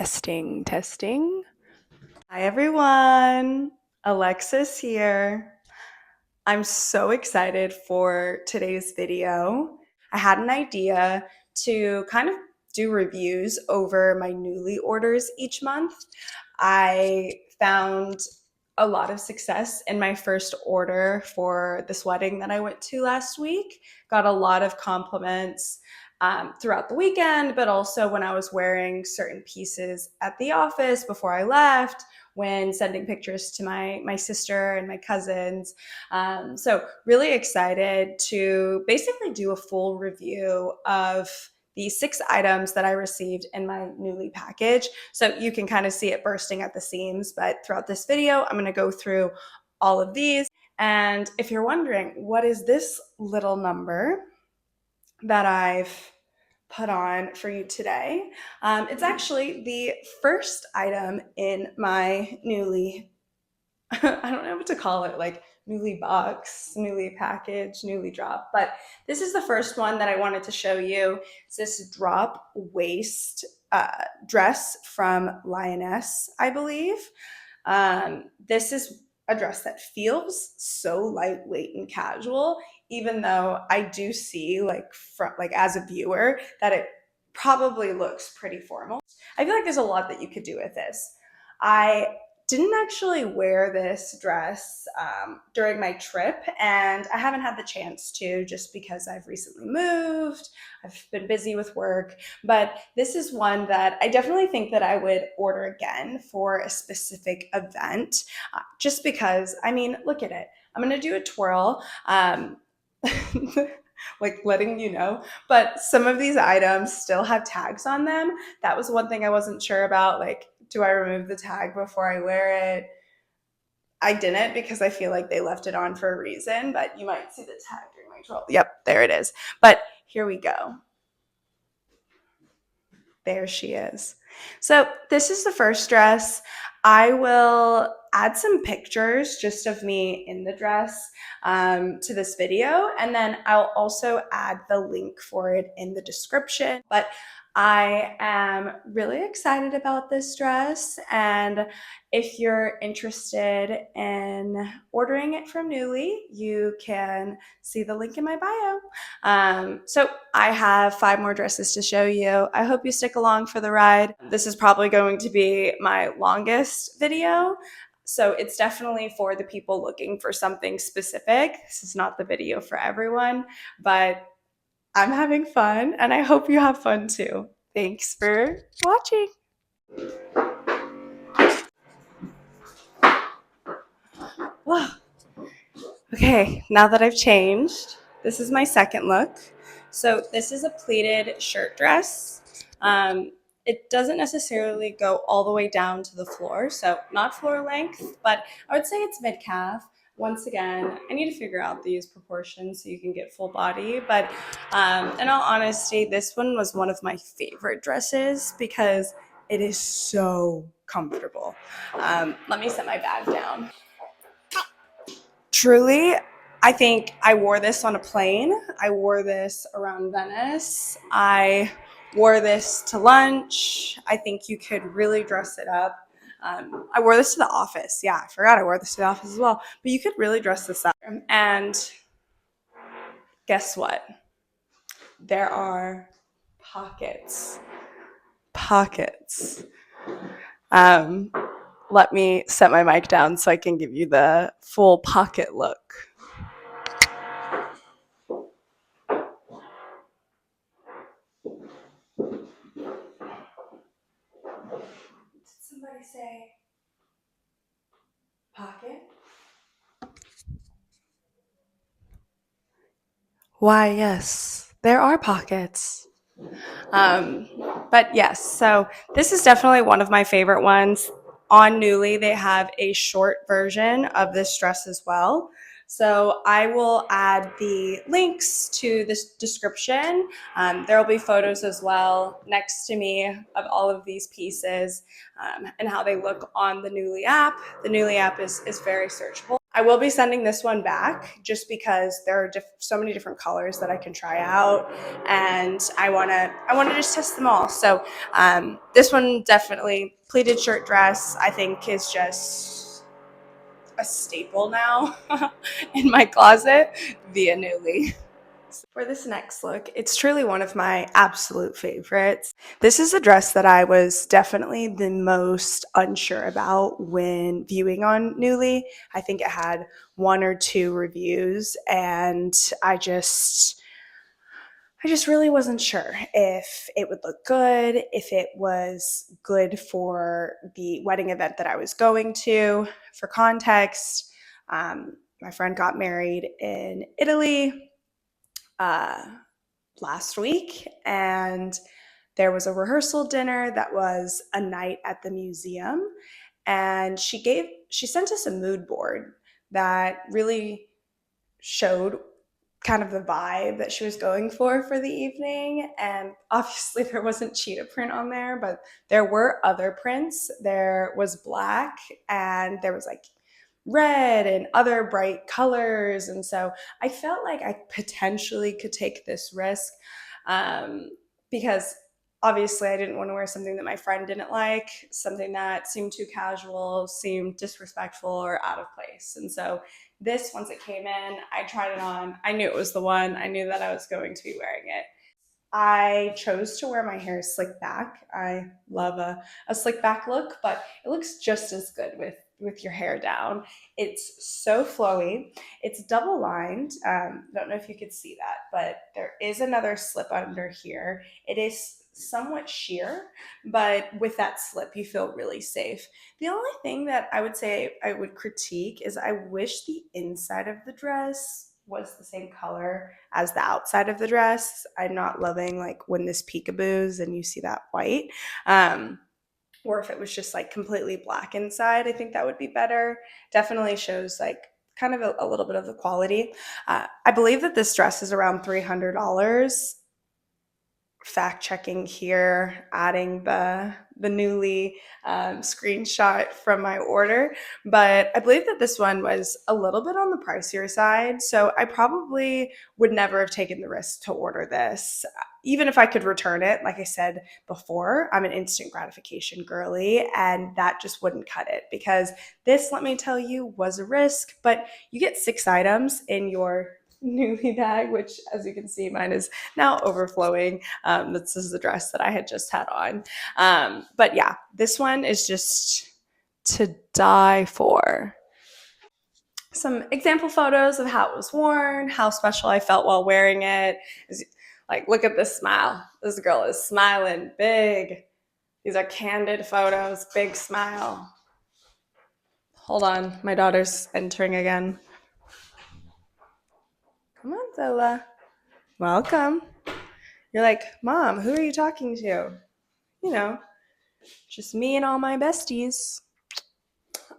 Testing, testing. Hi everyone, Alexis here. I'm so excited for today's video. I had an idea to kind of do reviews over my Nuuly orders each month. I found a lot of success in my first order for this wedding that I went to last week. Got a lot of compliments throughout the weekend, but also when I was wearing certain pieces at the office before I left, when sending pictures to my sister and my cousins. So really excited to basically do a full review of the 6 items that I received in my Nuuly package. So you can kind of see it bursting at the seams, but throughout this video, I'm gonna go through all of these. And if you're wondering, what is this little number that I've put on for you today? It's actually the first item in my Nuuly, I don't know what to call it, like Nuuly box, Nuuly package, Nuuly drop, but this is the first one that I wanted to show you. It's this drop waist dress from Lioness, I believe. This is a dress that feels so lightweight and casual, even though I do see like as a viewer that it probably looks pretty formal. I feel like there's a lot that you could do with this. I didn't actually wear this dress during my trip, and I haven't had the chance to just because I've recently moved. I've been busy with work, but this is one that I definitely think that I would order again for a specific event, just because, I mean, look at it. I'm going to do a twirl. Like letting you know, but some of these items still have tags on them. That was one thing I wasn't sure about. Like, do I remove the tag before I wear it? I didn't, because I feel like they left it on for a reason, but you might see the tag during my twirl. Yep, there it is. But here we go. There she is. So this is the first dress. I will add some pictures just of me in the dress to this video, and then I'll also add the link for it in the description. But I am really excited about this dress, and if you're interested in ordering it from Nuuly, you can see the link in my bio. So I have 5 more dresses to show you. I hope you stick along for the ride. This is probably going to be my longest video, so it's definitely for the people looking for something specific. This is not the video for everyone, but I'm having fun, and I hope you have fun too. Thanks for watching. Whoa. Okay, now that I've changed, this is my second look. So this is a pleated shirt dress. It doesn't necessarily go all the way down to the floor, so not floor length, but I would say it's mid-calf. Once again, I need to figure out these proportions so you can get full body, but in all honesty, this one was one of my favorite dresses because it is so comfortable. Let me set my bag down. Truly, I think I wore this on a plane. I wore this around Venice. I wore this to lunch. I think you could really dress it up. I wore this to the office. Yeah, I forgot I wore this to the office as well. But you could really dress this up. And guess what? There are pockets. Pockets. Let me set my mic down so I can give you the full pocket look. Somebody say pocket? Why, yes, there are pockets. But yes, so this is definitely one of my favorite ones. On Nuuly, they have a short version of this dress as well. So I will add the links to this description. There will be photos as well next to me of all of these pieces and how they look on the Nuuly app. The Nuuly app is very searchable. I will be sending this one back just because there are so many different colors that I can try out, and I want to just test them all. So this one definitely pleated shirt dress I think is just a staple now in my closet via NUULY. For this next look, it's truly one of my absolute favorites. This is a dress that I was definitely the most unsure about when viewing on NUULY. I think it had one or two reviews, and I just really wasn't sure if it would look good, if it was good for the wedding event that I was going to. For context, my friend got married in Italy uh, last week, and there was a rehearsal dinner that was a night at the museum, and she sent us a mood board that really showed kind of the vibe that she was going for the evening. And obviously there wasn't cheetah print on there, but there were other prints. There was black, and there was like red and other bright colors. And so I felt like I potentially could take this risk, um, because obviously I didn't want to wear something that my friend didn't like, something that seemed too casual, seemed disrespectful or out of place. And so this, once it came in, I tried it on. I knew it was the one. I knew that I was going to be wearing it. I chose to wear my hair slicked back. I love a slick back look, but it looks just as good with your hair down. It's so flowy. It's double lined. Don't know if you could see that, but there is another slip under here. It is somewhat sheer, but with that slip, you feel really safe. The only thing that I would say I would critique is I wish the inside of the dress was the same color as the outside of the dress. I'm not loving like when this peekaboos and you see that white. Um, or if it was just like completely black inside, I think that would be better. Definitely shows like kind of a little bit of the quality. I believe that this dress is around $300. Fact checking here, adding the NUULY screenshot from my order, but I believe that this one was a little bit on the pricier side, so I probably would never have taken the risk to order this. Even if I could return it, like I said before, I'm an instant gratification girly, and that just wouldn't cut it, because this, let me tell you, was a risk. But you get 6 items in your NUULY bag, which, as you can see, mine is now overflowing. This is the dress that I had just had on. But yeah, this one is just to die for. Some example photos of how it was worn, how special I felt while wearing it. Like, look at this smile. This girl is smiling big. These are candid photos, big smile. Hold on, my daughter's entering again. Come on, Zola. Welcome. You're like, Mom, who are you talking to? You know, just me and all my besties.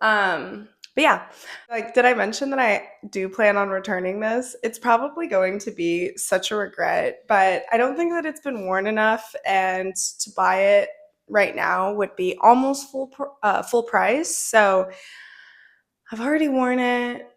But yeah, like, did I mention that I do plan on returning this? It's probably going to be such a regret, but I don't think that it's been worn enough, and to buy it right now would be almost full price. So I've already worn it.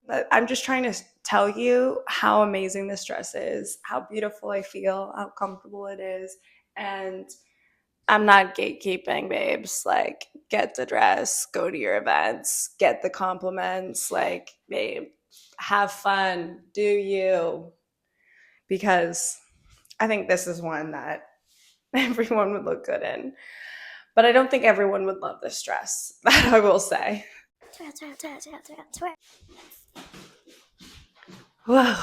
But I'm just trying to tell you how amazing this dress is, how beautiful I feel, how comfortable it is, and I'm not gatekeeping, babes. Like, get the dress, go to your events, get the compliments. Like, babe, have fun, do you? Because I think this is one that everyone would look good in. But I don't think everyone would love this dress, that I will say. Whoa.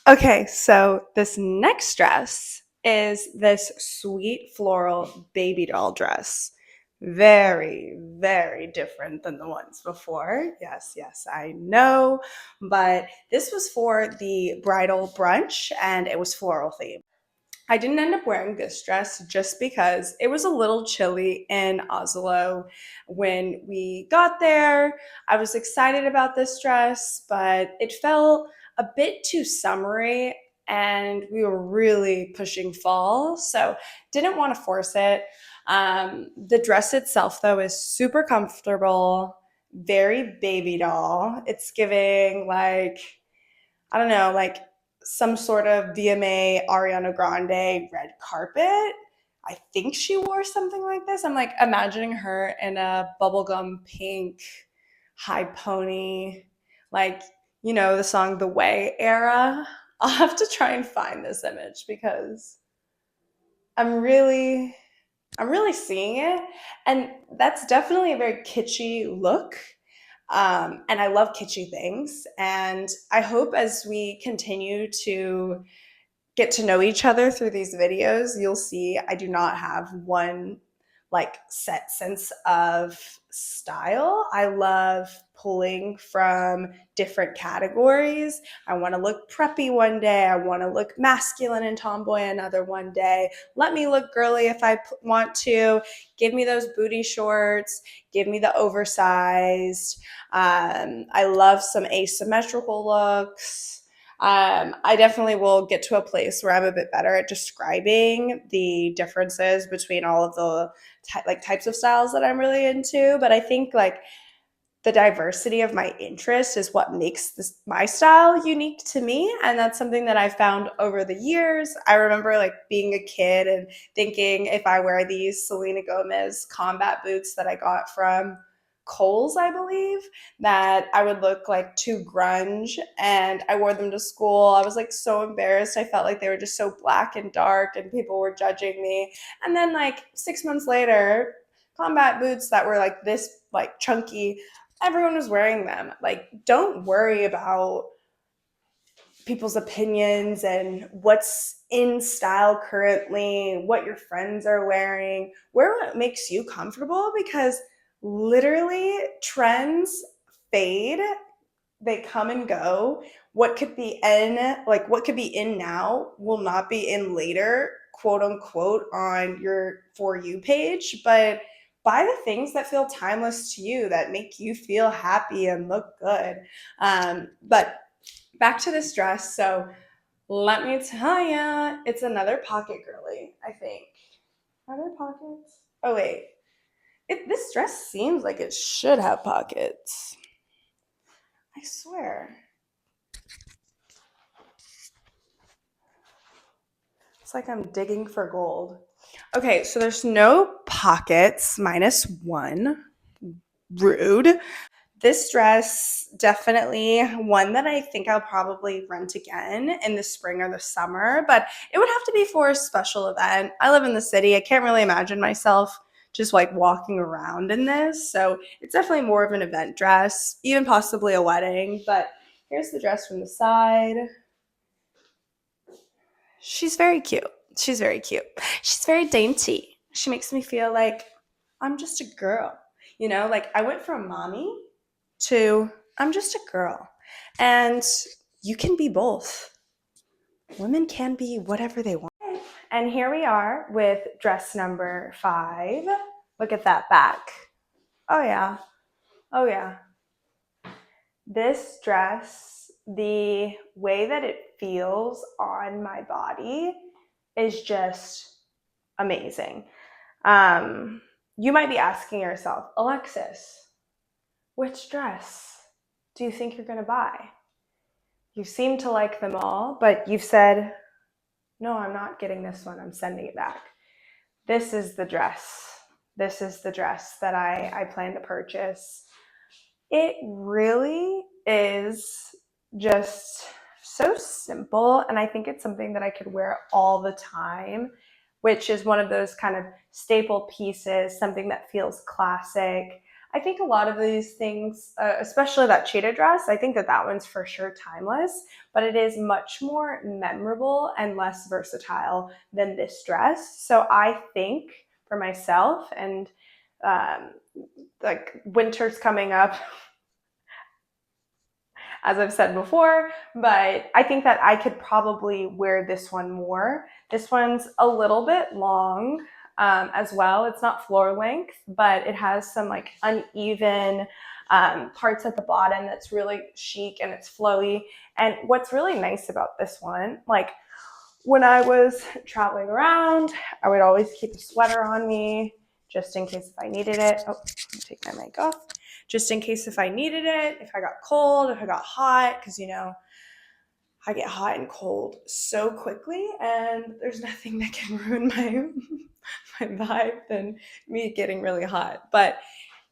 Okay, so this next dress is this sweet floral baby doll dress. Very, very different than the ones before. Yes, yes, I know. But this was for the bridal brunch, and it was floral themed. I didn't end up wearing this dress just because it was a little chilly in Oslo when we got there. I was excited about this dress, but it felt a bit too summery, and we were really pushing fall, so didn't want to force it. The dress itself, though, is super comfortable. very baby doll. It's giving like, I don't know, like some sort of VMA Ariana Grande red carpet. I think she wore something like this. I'm like imagining her in a bubblegum pink high pony, like, you know, the song The Way era. I'll have to try and find this image because I'm really I'm really seeing it. And that's definitely a very kitschy look. And I love kitschy things. And I hope as we continue to get to know each other through these videos, you'll see I do not have one like set sense of style. I love pulling from different categories. I want to look preppy one day. I want to look masculine and tomboy another one day. Let me look girly if I want to. Give me those booty shorts. Give me the oversized. I love some asymmetrical looks. I definitely will get to a place where I'm a bit better at describing the differences between all of the types of styles that I'm really into. But I think like the diversity of my interest is what makes my style unique to me, and that's something that I've found over the years. I remember like being a kid and thinking if I wear these Selena Gomez combat boots that I got from Kohl's, I believe, that I would look like too grunge, and I wore them to school. I was like so embarrassed. I felt like they were just so black and dark and people were judging me. And then like 6 months later, combat boots that were like this like chunky, everyone was wearing them. Like, don't worry about people's opinions and what's in style currently, what your friends are wearing. Wear what makes you comfortable, because literally trends fade, they come and go. What could be in now will not be in later, quote unquote, on your For You page. But buy the things that feel timeless to you, that make you feel happy and look good. But back to this dress. So let me tell ya, it's another pocket girly, I think. Are there pockets? Oh, wait. This dress seems like it should have pockets. I swear. It's like I'm digging for gold. Okay, so there's no pockets, -1. Rude. This dress, definitely one that I think I'll probably rent again in the spring or the summer, but it would have to be for a special event. I live in the city. I can't really imagine myself just like walking around in this. So it's definitely more of an event dress, even possibly a wedding. But here's the dress from the side. She's very cute. She's very cute. She's very dainty. She makes me feel like I'm just a girl. You know, like I went from mommy to I'm just a girl. And you can be both. Women can be whatever they want. And here we are with dress number 5. Look at that back. Oh yeah. Oh yeah. This dress, the way that it feels on my body is just amazing. You might be asking yourself, Alexis, which dress do you think you're going to buy? You seem to like them all, but you've said, no, I'm not getting this one. I'm sending it back. This is the dress. This is the dress that I plan to purchase. It really is just so simple, and I think it's something that I could wear all the time, which is one of those kind of staple pieces, something that feels classic. I think a lot of these things, especially that cheetah dress, I think that one's for sure timeless, but it is much more memorable and less versatile than this dress. So I think for myself, and like winter's coming up, as I've said before, but I think that I could probably wear this one more. This one's a little bit long as well. It's not floor length, but it has some like uneven parts at the bottom that's really chic and it's flowy. And what's really nice about this one, like when I was traveling around, I would always keep a sweater on me just in case if I needed it. Oh, let me take my mic off. just in case if I needed it, if I got cold, if I got hot, because I get hot and cold so quickly, and there's nothing that can ruin my vibe than me getting really hot. But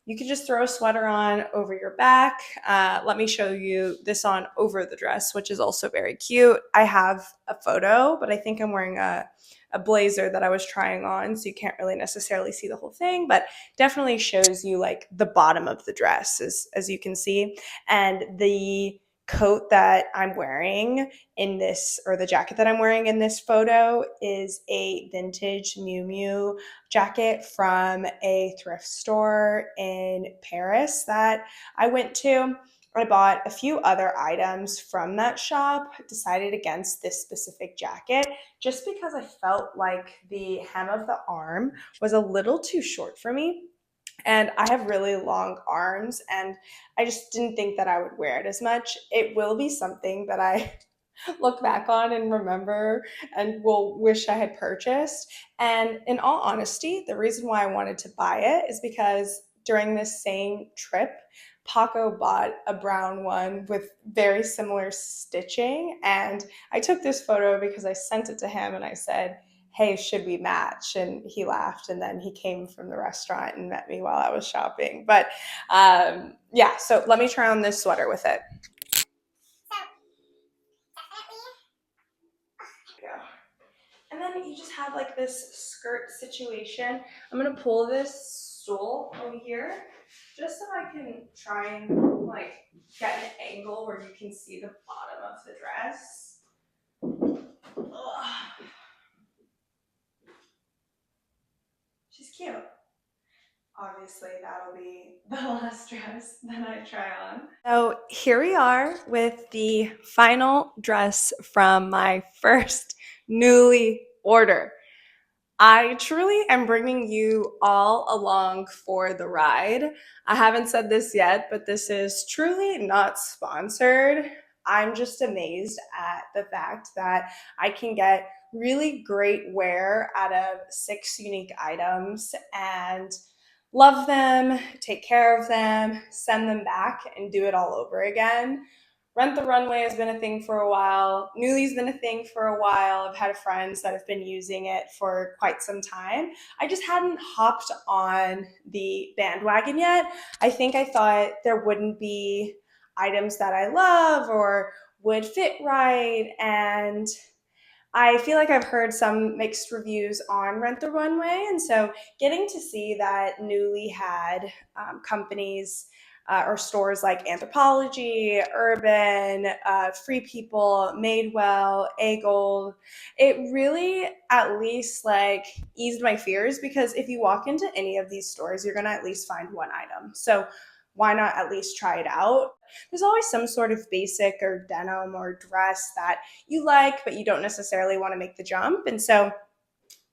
you could just throw a sweater on over your back. Let me show you this on over the dress, which is also very cute. I have a photo, but I think I'm wearing a blazer that I was trying on, so you can't really necessarily see the whole thing, but definitely shows you like the bottom of the dress, as you can see. And the coat that I'm wearing in this, or the jacket that I'm wearing in this photo, is a vintage Miu Miu jacket from a thrift store in Paris that I went to. I bought a few other items from that shop, decided against this specific jacket just because I felt like the hem of the arm was a little too short for me. And I have really long arms, and I just didn't think that I would wear it as much. It will be something that I look back on and remember and will wish I had purchased. And in all honesty, the reason why I wanted to buy it is because during this same trip, Paco bought a brown one with very similar stitching. And I took this photo because I sent it to him and I said, hey, should we match? And he laughed, and then he came from the restaurant and met me while I was shopping. But yeah, so let me try on this sweater with it. And then you just have like this skirt situation. I'm gonna pull this stool over here just so I can try and like get an angle where you can see the bottom of the dress. Ugh. She's cute. Obviously, that'll be the last dress that I try on. So here we are with the final dress from my first Nuuly order. I truly am bringing you all along for the ride. I haven't said this yet, but this is truly not sponsored. I'm just amazed at the fact that I can get really great wear out of 6 unique items and love them, take care of them, send them back, and do it all over again. Rent the Runway has been a thing for a while. Nuuly's been a thing for a while. I've had friends that have been using it for quite some time. I just hadn't hopped on the bandwagon yet. I think I thought there wouldn't be items that I love or would fit right, and I feel like I've heard some mixed reviews on Rent the Runway, and so getting to see that Nuuly had companies or stores like Anthropologie, Urban, Free People, Madewell, A Gold, it really at least like eased my fears, because if you walk into any of these stores, you're gonna at least find one item. So why not at least try it out? There's always some sort of basic or denim or dress that you like, but you don't necessarily want to make the jump. And so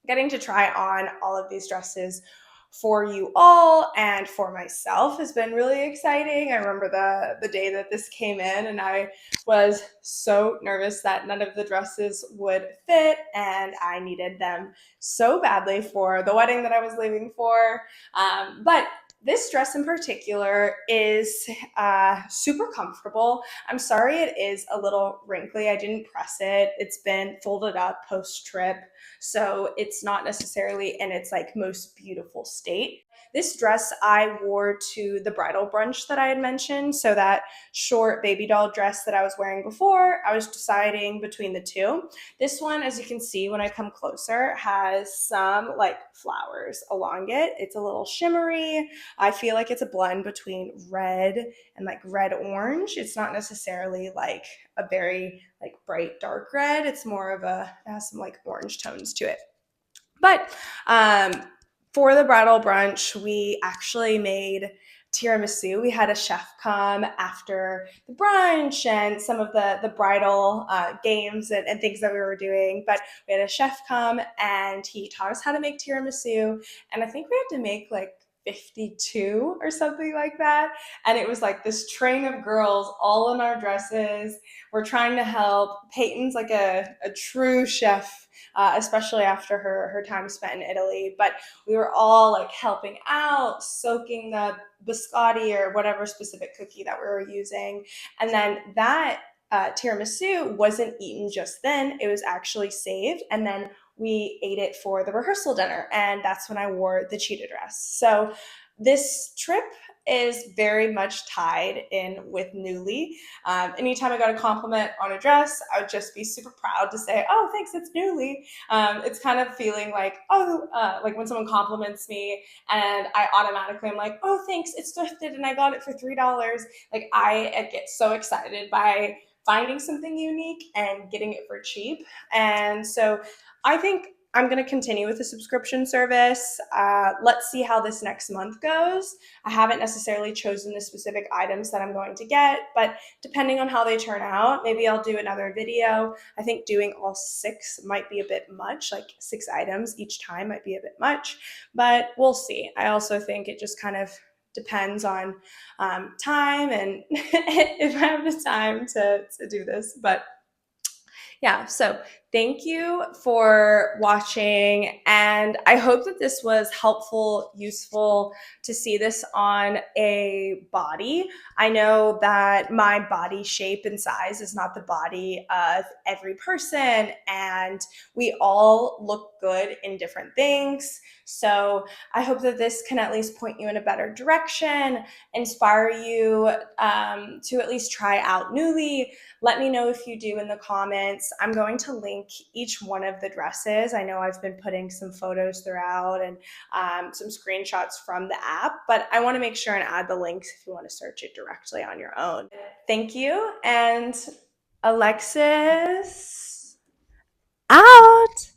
getting to try on all of these dresses for you all and for myself has been really exciting. I remember the day that this came in, and I was so nervous that none of the dresses would fit, and I needed them so badly for the wedding that I was leaving for. But this dress in particular is super comfortable. I'm sorry it is a little wrinkly. I didn't press it. It's been folded up post-trip, so it's not necessarily in its like most beautiful state. This dress I wore to the bridal brunch that I had mentioned. So that short baby doll dress that I was wearing before, I was deciding between the two. This one, as you can see when I come closer, has some like flowers along it. It's a little shimmery. I feel like it's a blend between red and like red orange. It's not necessarily like a very like bright dark red. It's more of it has some like orange tones to it. But for the bridal brunch, we actually made tiramisu. We had a chef come after the brunch and some of the bridal games and things that we were doing. But we had a chef come and he taught us how to make tiramisu. And I think we had to make like 52 or something like that. And it was like this train of girls all in our dresses. We're trying to help. Peyton's like a true chef, especially after her time spent in Italy. But we were all like helping out, soaking the biscotti or whatever specific cookie that we were using. And then that tiramisu wasn't eaten just then, it was actually saved. And then we ate it for the rehearsal dinner. And that's when I wore the cheetah dress. So this trip is very much tied in with NUULY. Anytime I got a compliment on a dress, I would just be super proud to say, "Oh, thanks, it's NUULY." It's kind of feeling like, oh, like when someone compliments me and I automatically am like, "Oh, thanks, it's thrifted and I got it for $3." Like I get so excited by finding something unique and getting it for cheap. And so I think I'm going to continue with the subscription service. Let's see how this next month goes. I haven't necessarily chosen the specific items that I'm going to get, but depending on how they turn out, maybe I'll do another video. I think doing all 6 might be a bit much, like 6 items each time might be a bit much, but we'll see. I also think it just kind of depends on time and if I have the time to do this. But yeah, so thank you for watching, and I hope that this was helpful, useful to see this on a body. I know that my body shape and size is not the body of every person, and we all look good in different things. So I hope that this can at least point you in a better direction, inspire you to at least try out NUULY. Let me know if you do in the comments. I'm going to link each one of the dresses. I know I've been putting some photos throughout and some screenshots from the app, but I want to make sure and add the links if you want to search it directly on your own. Thank you, and Alexis out.